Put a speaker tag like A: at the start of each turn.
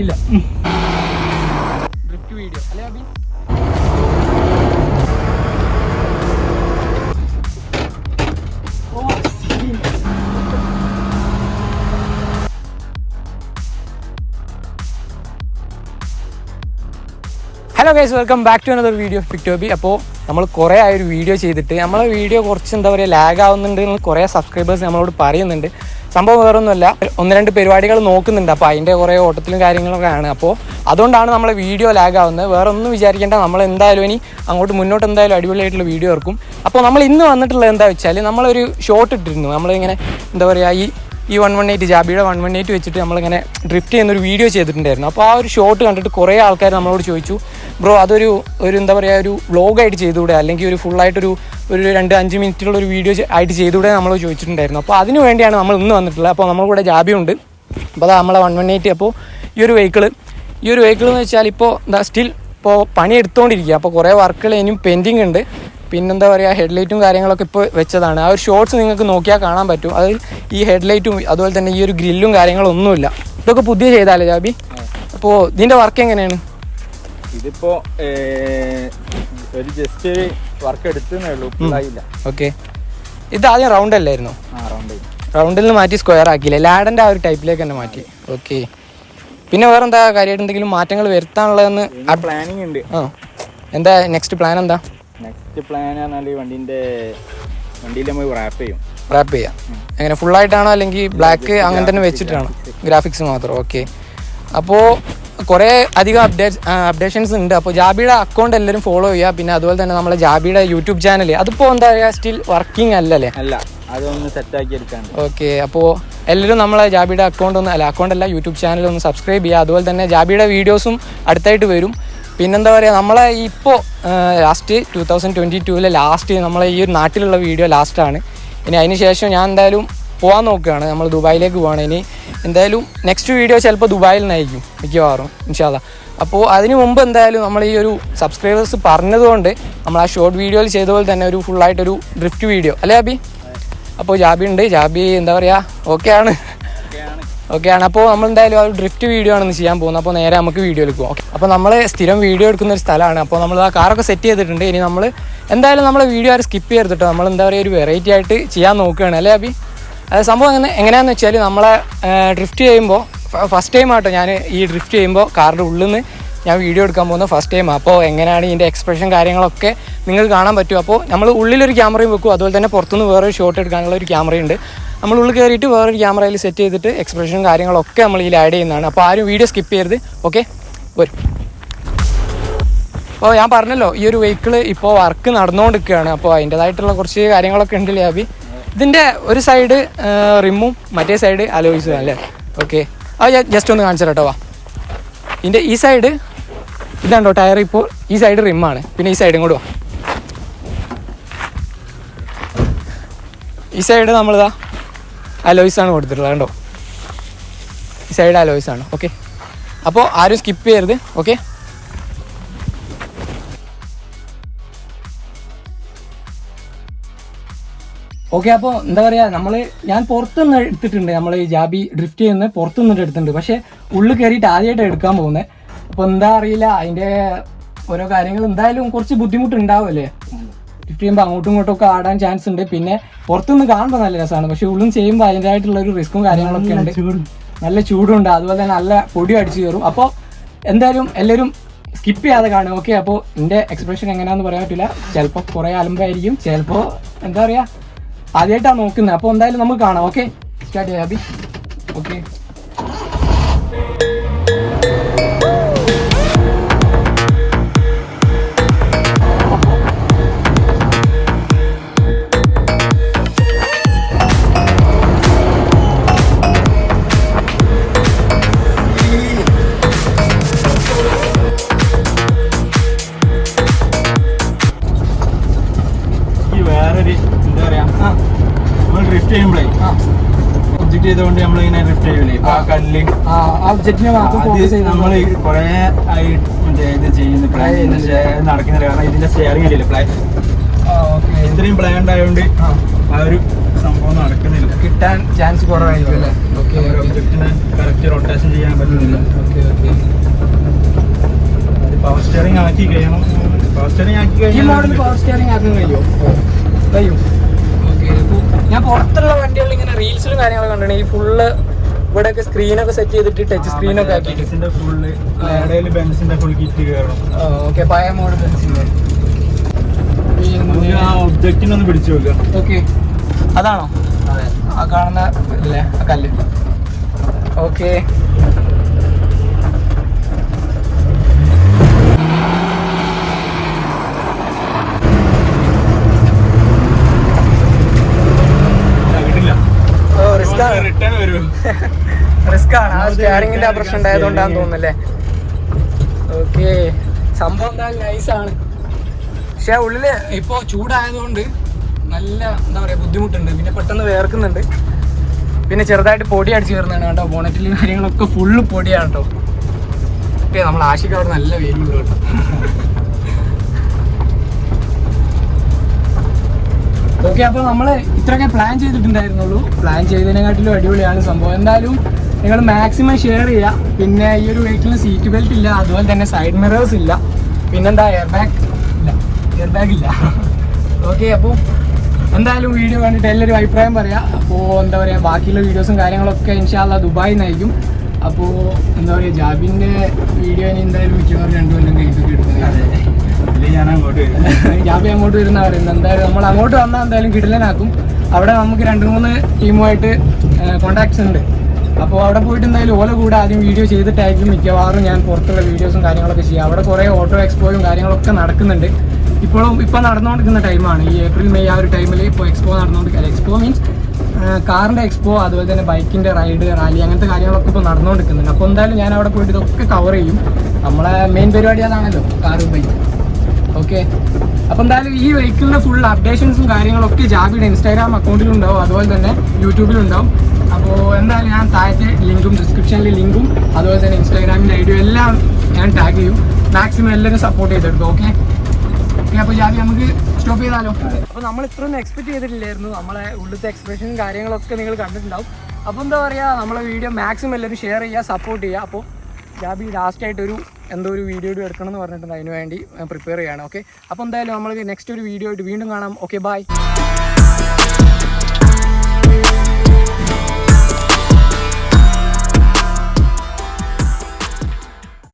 A: ഇല്ല. Drift video അല്ലേ Abi? Hello guys, welcome back to another video ഫിക്ടോബി. അപ്പോൾ നമ്മൾ കുറേ ആയൊരു വീഡിയോ ചെയ്തിട്ട് നമ്മളെ വീഡിയോ കുറച്ച് എന്താ പറയുക ലാഗ് ആവുന്നുണ്ട് എന്ന് കുറേ സബ്സ്ക്രൈബേഴ്സ് നമ്മളോട് പറയുന്നുണ്ട്. സംഭവം വേറൊന്നുമല്ല, 1-2 പരിപാടികൾ നോക്കുന്നുണ്ട്. അപ്പോൾ അതിൻ്റെ കുറേ ഓട്ടത്തിലും കാര്യങ്ങളൊക്കെ ആണ്. അപ്പോൾ അതുകൊണ്ടാണ് നമ്മളെ വീഡിയോ ലാഗ് ആവുന്നത്. വേറെ ഒന്നും വിചാരിക്കേണ്ട, നമ്മൾ എന്തായാലും ഇനി അങ്ങോട്ട് മുന്നോട്ട് എന്തായാലും അടിപൊളിയായിട്ടുള്ള വീഡിയോ ഇറക്കും. അപ്പോൾ നമ്മൾ ഇന്ന് വന്നിട്ടുള്ളത് എന്താ വെച്ചാൽ, നമ്മളൊരു ഷോട്ട് ഇട്ടിരുന്നു. നമ്മളിങ്ങനെ എന്താ പറയുക ഈ 118 ജാബിയുടെ 118 വെച്ചിട്ട് നമ്മളിങ്ങനെ ഡ്രിഫ്റ്റ് ചെയ്യുന്നൊരു വീഡിയോ ചെയ്തിട്ടുണ്ടായിരുന്നു. അപ്പോൾ ആ ഒരു ഷോട്ട് കണ്ടിട്ട് കുറേ ആൾക്കാർ നമ്മളോട് ചോദിച്ചു, ബ്രോ അതൊരു എന്താ പറയുക ഒരു വ്ളോഗായിട്ട് ചെയ്തുകൂടെ, അല്ലെങ്കിൽ ഒരു ഫുള്ളായിട്ടൊരു 2-5 മിനിറ്റുള്ള ഒരു വീഡിയോ ആയിട്ട് ചെയ്തുകൂടെ നമ്മൾ ചോദിച്ചിട്ടുണ്ടായിരുന്നു. അപ്പോൾ അതിന് വേണ്ടിയാണ് നമ്മൾ ഇന്ന് വന്നിട്ടുള്ളത്. അപ്പോൾ നമ്മുടെ കൂടെ ജാബിയുണ്ട്. അപ്പോൾ അതാ നമ്മളെ 118. അപ്പോൾ ഈ ഒരു വെഹിക്കിൾ എന്ന് വെച്ചാൽ ഇപ്പോൾ എന്താ സ്റ്റിൽ ഇപ്പോൾ പണി എടുത്തുകൊണ്ടിരിക്കുക. അപ്പോൾ കുറേ വർക്കുകൾ ഇനിയും പെൻഡിങ് ഉണ്ട്. പിന്നെന്താ പറയുക, ഹെഡ്ലൈറ്റും കാര്യങ്ങളൊക്കെ ഇപ്പോൾ വെച്ചതാണ്. ആ ഒരു ഷോർട്സ് നിങ്ങൾക്ക് നോക്കിയാൽ കാണാൻ പറ്റും. അത് ഈ ഹെഡ്ലൈറ്റും അതുപോലെ തന്നെ ഈ ഒരു ഗ്രില്ലും കാര്യങ്ങളൊന്നുമില്ല. ഇതൊക്കെ പുതിയ ചെയ്താലേ ജാബി? അപ്പോൾ ഇതിൻ്റെ വർക്ക് എങ്ങനെയാണ്?
B: ഇതിപ്പോൾ ഒരു ജസ്റ്റ് ഒരു വർക്ക് എടുത്തേ ഉള്ളൂ, ഫുള്ളായില്ല.
A: ഓക്കെ, ഇത് ആദ്യം റൗണ്ട് അല്ലായിരുന്നോ? റൗണ്ടിൽ നിന്ന് മാറ്റി സ്ക്വയർ ആക്കിയില്ലേ? ലാഡൻ്റെ ആ ഒരു ടൈപ്പിലേക്ക് തന്നെ മാറ്റി. ഓക്കെ, പിന്നെ വേറെ എന്താ കാര്യമായിട്ട് എന്തെങ്കിലും മാറ്റങ്ങൾ വരുത്താനുള്ളതെന്ന്
B: പ്ലാനിങ് ഉണ്ട്.
A: എന്താ നെക്സ്റ്റ് പ്ലാൻ? എന്താ
B: നെക്സ്റ്റ് പ്ലാൻ പറഞ്ഞാൽ വണ്ടിയിൽ നമ്മൾ റാപ്പ് ചെയ്യാം.
A: എങ്ങനെ ഫുള്ളായിട്ടാണോ അല്ലെങ്കിൽ ബ്ലാക്ക് അങ്ങനെ തന്നെ വെച്ചിട്ടാണോ? ഗ്രാഫിക്സ് മാത്രം. ഓക്കെ, അപ്പോൾ കുറേ അധികം അപ്ഡേഷൻസ് ഉണ്ട്. അപ്പോൾ ജാബിയുടെ അക്കൗണ്ട് എല്ലാവരും ഫോളോ ചെയ്യുക. പിന്നെ അതുപോലെ തന്നെ നമ്മളെ ജാബിയുടെ യൂട്യൂബ് ചാനൽ അതിപ്പോൾ എന്താ പറയുക സ്റ്റിൽ വർക്കിംഗ് അല്ലല്ലേ?
B: അല്ല, അതൊന്ന് സെറ്റാക്കി എടുക്കാൻ.
A: ഓക്കെ, അപ്പോൾ എല്ലാവരും നമ്മളെ ജാബിയുടെ അക്കൗണ്ടല്ല യൂട്യൂബ് ചാനൽ ഒന്ന് സബ്സ്ക്രൈബ് ചെയ്യുക. അതുപോലെ തന്നെ ജാബിയുടെ വീഡിയോസും അടുത്തായിട്ട് വരും. പിന്നെന്താ പറയുക, നമ്മളെ ഇപ്പോൾ ലാസ്റ്റ് 2022 ലാസ്റ്റ് നമ്മളെ ഈ ഒരു നാട്ടിലുള്ള വീഡിയോ ലാസ്റ്റാണ്. ഇനി അതിന് ശേഷം ഞാൻ എന്തായാലും പോകാൻ നോക്കുകയാണ്. നമ്മൾ ദുബായിലേക്ക് പോവാണ്. ഇനി എന്തായാലും നെക്സ്റ്റ് വീഡിയോ ചിലപ്പോൾ ദുബായിൽ നിന്നായിരിക്കും മിക്കവാറും, ഇൻഷാ അല്ലാ. അപ്പോൾ അതിന് മുമ്പ് എന്തായാലും നമ്മൾ ഈ ഒരു സബ്സ്ക്രൈബേഴ്സ് പറഞ്ഞതുകൊണ്ട് നമ്മൾ ആ ഷോർട്ട് വീഡിയോയിൽ ചെയ്ത പോലെ തന്നെ ഒരു ഫുള്ളായിട്ടൊരു ഡ്രിഫ്റ്റ് വീഡിയോ അല്ലേ ജാബി? അപ്പോൾ ജാബി ഉണ്ട്, ജാബി എന്താ പറയുക ഓക്കെയാണ്. അപ്പോൾ നമ്മൾ എന്തായാലും ആ ഒരു ഡ്രിഫ്റ്റ് വീഡിയോ ആണെന്ന് ചെയ്യാൻ പോകുന്നത്. അപ്പോൾ നേരെ നമുക്ക് വീഡിയോയിൽ പോകാം. അപ്പോൾ നമ്മൾ സ്ഥിരം വീഡിയോ എടുക്കുന്ന ഒരു സ്ഥലമാണ്. അപ്പോൾ നമ്മൾ ആ കാറൊക്കെ സെറ്റ് ചെയ്തിട്ടുണ്ട്. ഇനി നമ്മൾ എന്തായാലും നമ്മളെ വീഡിയോ ആരും സ്കിപ്പ് ചെയ്തിട്ടോ നമ്മൾ എന്താ പറയുക ഒരു വെറൈറ്റി ആയിട്ട് ചെയ്യാൻ നോക്കുകയാണ് അല്ലേ അബി? അത് സംഭവം എങ്ങനെയാണെന്ന് വെച്ചാൽ, നമ്മളെ ഡ്രിഫ്റ്റ് ചെയ്യുമ്പോൾ ഫസ്റ്റ് ടൈം ആട്ടോ ഞാൻ ഈ ഡ്രിഫ്റ്റ് ചെയ്യുമ്പോൾ കാറിൻ്റെ ഉള്ളിൽ നിന്ന് ഞാൻ വീഡിയോ എടുക്കാൻ പോകുന്നത് ഫസ്റ്റ് ടൈം. അപ്പോൾ എങ്ങനെയാണ് ഇതിൻ്റെ എക്സ്പ്രഷൻ കാര്യങ്ങളൊക്കെ നിങ്ങൾക്ക് കാണാൻ പറ്റും. അപ്പോൾ നമ്മൾ ഉള്ളിലൊരു ക്യാമറയും വെക്കും, അതുപോലെ തന്നെ പുറത്തുനിന്ന് വേറൊരു ഷോട്ട് എടുക്കാനുള്ള ഒരു ക്യാമറയുണ്ട്. നമ്മൾ ഉള്ളിൽ കയറിയിട്ട് വേറൊരു ക്യാമറയിൽ സെറ്റ് ചെയ്തിട്ട് എക്സ്പ്രഷനും കാര്യങ്ങളൊക്കെ നമ്മൾ ഇതിൽ ആഡ് ചെയ്യുന്നതാണ്. അപ്പോൾ ആരും വീഡിയോ സ്കിപ്പ് ചെയ്യരുത്. ഓക്കെ, വരും. അപ്പോൾ ഞാൻ പറഞ്ഞല്ലോ ഈ ഒരു വെഹിക്കിൾ ഇപ്പോൾ വർക്ക് നടന്നുകൊണ്ടിരിക്കുകയാണ്. അപ്പോൾ അതിൻ്റേതായിട്ടുള്ള കുറച്ച് കാര്യങ്ങളൊക്കെ ഉണ്ട് ലാബി. ഇതിൻ്റെ ഒരു സൈഡ് റിമ്മും മറ്റേ സൈഡ് അലോയ്സും അല്ലേ? ഓക്കെ, അത് ജസ്റ്റ് ഒന്ന് കാണിച്ചു കേട്ടോ. വാ, ഇതിൻ്റെ ഈ സൈഡ് ഇതാണ്ടോ ടയർ, ഇപ്പോൾ ഈ സൈഡ് റിമ്മാണ്. പിന്നെ ഈ സൈഡും കൂടെ വാ, ഈ സൈഡ് നമ്മളിതാ അലോയ്സാണ് കൊടുത്തിട്ടുള്ളത് കണ്ടോ, ഈ സൈഡ് അലോയ്സാണ്. ഓക്കെ, അപ്പോൾ ആരും സ്കിപ്പ് ചെയ്യരുത്. ഓക്കെ, അപ്പോൾ എന്താ പറയുക, ഞാൻ പുറത്തുനിന്ന് എടുത്തിട്ടുണ്ട്. നമ്മൾ ഈ ജാബി ഡ്രിഫ്റ്റ് ചെയ്യുന്നത് പുറത്തുനിന്ന് എടുത്തിട്ടുണ്ട്. പക്ഷേ ഉള്ളിൽ കയറിയിട്ട് ആദ്യമായിട്ട് എടുക്കാൻ പോകുന്നത്. അപ്പോൾ എന്താ അറിയില്ല, അതിൻ്റെ ഓരോ കാര്യങ്ങൾ എന്തായാലും കുറച്ച് ബുദ്ധിമുട്ടുണ്ടാവുമല്ലേ? ഡ്രിഫ്റ്റ് ചെയ്യുമ്പോൾ അങ്ങോട്ടും ഇങ്ങോട്ടും ഒക്കെ ആടാൻ ചാൻസ് ഉണ്ട്. പിന്നെ പുറത്തുനിന്ന് കാണുമ്പോൾ നല്ല രസമാണ്, പക്ഷേ ഉള്ളിൽ ചെയ്യുമ്പോൾ അതിൻ്റെതായിട്ടുള്ളൊരു റിസ്ക്കും കാര്യങ്ങളൊക്കെ ഉണ്ട്. നല്ല ചൂടുണ്ട്, അതുപോലെ തന്നെ നല്ല പൊടി അടിച്ചു കയറും. അപ്പോൾ എന്തായാലും എല്ലാവരും സ്കിപ്പ് ചെയ്യാതെ കാണും. ഓക്കെ, അപ്പോൾ എൻ്റെ എക്സ്പ്രഷൻ എങ്ങനെയാണെന്ന് പറയാൻ പറ്റില്ല. ചിലപ്പോൾ കുറേ അലമ്പായിരിക്കും, ചിലപ്പോൾ എന്താ പറയുക ആദ്യമായിട്ടാണ് നോക്കുന്നത്. അപ്പോൾ എന്തായാലും നമുക്ക് കാണാം. ഓക്കെ, സ്റ്റാർട്ട് ചെയ്യാം അബി. ഓക്കെ,
B: ഡ്രിഫ്റ്റ് ചെയ്യുമ്പോഴേ ഒബ്ജക്റ്റ് ചെയ്തുകൊണ്ട് നമ്മളിങ്ങനെ ഡ്രിഫ്റ്റ് ചെയ്യൂലേ, ആ കല്ല് നമ്മൾ കുറേ ആയി മറ്റേ ഇത് ചെയ്യുന്ന പ്ലാൻ നടക്കുന്നത്. കാരണം ഇതിന്റെ സ്റ്റിയറിംഗ് അല്ലേ പ്ലാൻ, ഇത്രയും പ്ലാൻ ഉണ്ടായതുകൊണ്ട് ആ ഒരു സംഭവം നടക്കുന്നില്ല,
A: കിട്ടാൻ ചാൻസ് കുറവായിരിക്കും അല്ലേ? ഓക്കെ,
B: ഒബ്ജക്റ്റിനെ കറക്റ്റ് റൊട്ടേഷൻ ചെയ്യാൻ പറ്റുന്നില്ല.
A: Okay okay.
B: പവർ സ്റ്റിയറിംഗ് ആക്കി കഴിയണം. പവർ സ്റ്റിയറിംഗ് ആക്കി
A: ഈ
B: കഴിഞ്ഞാൽ
A: മോഡൽ പവർ സ്റ്റിയറിംഗ് ആക്കാൻ കഴിയുമോ? കഴിയും. ഓക്കെ. ഞാൻ പുറത്തുള്ള വണ്ടികളിൽ ഇങ്ങനെ റീൽസിലും കാര്യങ്ങളൊക്കെ കണ്ടിട്ടുണ്ട്. ഈ ഫുള്ള് ഇവിടെയൊക്കെ സ്ക്രീനൊക്കെ സെറ്റ് ചെയ്തിട്ട് ടച്ച് സ്ക്രീനൊക്കെ ആക്കിയിട്ട്
B: ഫുള്ള് ഇടയിൽ ബെൻസിന്റെ ഫുൾ കിറ്റ് കയറണം.
A: ഓക്കെ, പഴയ മോഡൽ ബെൻസിന്റെ.
B: ആ ഒബ്ജക്റ്റിനൊന്ന് പിടിച്ചു നോക്കുക.
A: ഓക്കെ, അതാണോ? അതെ, ആ കാണുന്ന അല്ലേ ആ കല്ല്. ഓക്കെ. റിസ്ക് ആണ്. ആ സ്റ്റിയറിംഗിന്റെ ആ പ്രശ്നം ഉണ്ടായതുകൊണ്ടാന്ന് തോന്നുന്നല്ലേ? ഓക്കെ, സംഭവം എന്തായാലും നൈസാണ്. പക്ഷെ ഉള്ളില് ഇപ്പൊ ചൂടായതുകൊണ്ട് നല്ല എന്താ പറയാ ബുദ്ധിമുട്ടുണ്ട്. പിന്നെ പെട്ടെന്ന് വേർക്കുന്നുണ്ട്. പിന്നെ ചെറുതായിട്ട് പൊടി അടിച്ച് കയറുന്നതാണ് കേട്ടോ. ബോണറ്റിൽ കാര്യങ്ങളൊക്കെ ഫുള്ള് പൊടിയാണ് കേട്ടോ. ഓക്കെ, നമ്മൾ ആശിക്ക് അവിടെ നല്ല വെയിലും കേട്ടോ. ഓക്കെ, അപ്പോൾ നമ്മൾ ഇത്രയൊക്കെ പ്ലാൻ ചെയ്തിട്ടുണ്ടായിരുന്നുള്ളൂ. പ്ലാൻ ചെയ്തതിനെക്കാട്ടിലും അടിപൊളിയാണ് സംഭവം. എന്തായാലും നിങ്ങൾ മാക്സിമം ഷെയർ ചെയ്യുക. പിന്നെ ഈ ഒരു വെഹിക്കിളിന് സീറ്റ് ബെൽറ്റ് ഇല്ല, അതുപോലെ തന്നെ സൈഡ് മിറേഴ്സ് ഇല്ല, പിന്നെന്താ എയർ ബാഗ് ഇല്ല. ഓക്കെ, അപ്പോൾ എന്തായാലും വീഡിയോ കണ്ടിട്ട് എല്ലാവരും അഭിപ്രായം പറയാം. അപ്പോൾ എന്താ പറയുക, ബാക്കിയുള്ള വീഡിയോസും കാര്യങ്ങളൊക്കെ ഇൻഷാല്ലാ ദുബായിൽ നിന്നായിരിക്കും. അപ്പോൾ എന്താ പറയുക, ജാബിൻ്റെ വീഡിയോ ഇനി എന്തായാലും മിക്കവാറും 2 കൊല്ലം കഴിഞ്ഞിട്ട് എടുക്കുന്നത്. ജാബി അങ്ങോട്ട് വരുന്ന പറയുന്നത്. എന്തായാലും നമ്മൾ അങ്ങോട്ട് വന്നാൽ എന്തായാലും കിടിലനാക്കും. അവിടെ നമുക്ക് 2-3 ടീമുമായിട്ട് കോൺടാക്ട്സ് ഉണ്ട്. അപ്പോൾ അവിടെ പോയിട്ട് എന്തായാലും ഓല കൂടെ ആദ്യം വീഡിയോ ചെയ്തിട്ടായിരിക്കും മിക്കവാറും ഞാൻ പുറത്തുള്ള വീഡിയോസും കാര്യങ്ങളൊക്കെ ചെയ്യുക. അവിടെ കുറേ ഓട്ടോ എക്സ്പോയും കാര്യങ്ങളൊക്കെ നടക്കുന്നുണ്ട്. ഇപ്പോൾ നടന്നുകൊണ്ടിരിക്കുന്ന ടൈമാണ് ഈ ഏപ്രിൽ മെയ് ആ ഒരു ടൈമിൽ. ഇപ്പോൾ എക്സ്പോ നടന്നുകൊണ്ടിരിക്കുക. എക്സ്പോ മീൻസ് കാറിൻ്റെ എക്സ്പോ, അതുപോലെ തന്നെ ബൈക്കിൻ്റെ റൈഡ്, റാലി, അങ്ങനത്തെ കാര്യങ്ങളൊക്കെ ഇപ്പോൾ നടന്നുകൊണ്ടിരിക്കുന്നുണ്ട്. അപ്പോൾ എന്തായാലും ഞാൻ അവിടെ പോയിട്ട് ഇതൊക്കെ കവർ ചെയ്യും. നമ്മളെ മെയിൻ പരിപാടി അതാണല്ലോ, കാറ് ബൈക്ക്. ഓക്കെ, അപ്പോൾ എന്തായാലും ഈ വെഹിക്കിളിൻ്റെ ഫുൾ അപ്ഡേഷൻസും കാര്യങ്ങളൊക്കെ ജാബിയുടെ ഇൻസ്റ്റാഗ്രാം അക്കൗണ്ടിലുണ്ടാവും, അതുപോലെ തന്നെ യൂട്യൂബിലുണ്ടാവും. അപ്പോൾ എന്തായാലും ഞാൻ താഴത്തെ ലിങ്കും ഡിസ്ക്രിപ്ഷനിൽ ലിങ്കും അതുപോലെ തന്നെ ഇൻസ്റ്റാഗ്രാമിൻ്റെ ഐഡിയും എല്ലാം ഞാൻ ടാഗ് ചെയ്യും. മാക്സിമം എല്ലാവരും സപ്പോർട്ട് ചെയ്തെടുക്കും. ഓക്കെ, അപ്പോൾ ജാബി നമുക്ക് സ്റ്റോപ്പ് ചെയ്താലോ? അപ്പോൾ നമ്മൾ ഇത്രയൊന്നും എക്സ്പെക്ട് ചെയ്തിട്ടില്ലായിരുന്നു. നമ്മളെ ഉള്ളിലത്തെ എക്സ്പ്രഷനും കാര്യങ്ങളൊക്കെ നിങ്ങൾ കണ്ടിട്ടുണ്ടാവും. അപ്പോൾ എന്താ പറയുക, നമ്മളെ വീഡിയോ മാക്സിമം എല്ലാവരും ഷെയർ ചെയ്യുക, സപ്പോർട്ട് ചെയ്യുക. അപ്പോൾ ജാബി ലാസ്റ്റായിട്ടൊരു എന്തോ ഒരു വീഡിയോ എടുക്കണം എന്ന് പറഞ്ഞിട്ടുണ്ട്. അതിന് വേണ്ടി പ്രിപ്പയർ ചെയ്യണം. ഓക്കെ, അപ്പോൾ എന്തായാലും നമ്മൾ നെക്സ്റ്റ് ഒരു വീഡിയോ ആയിട്ട് വീണ്ടും കാണാം. Okay, by.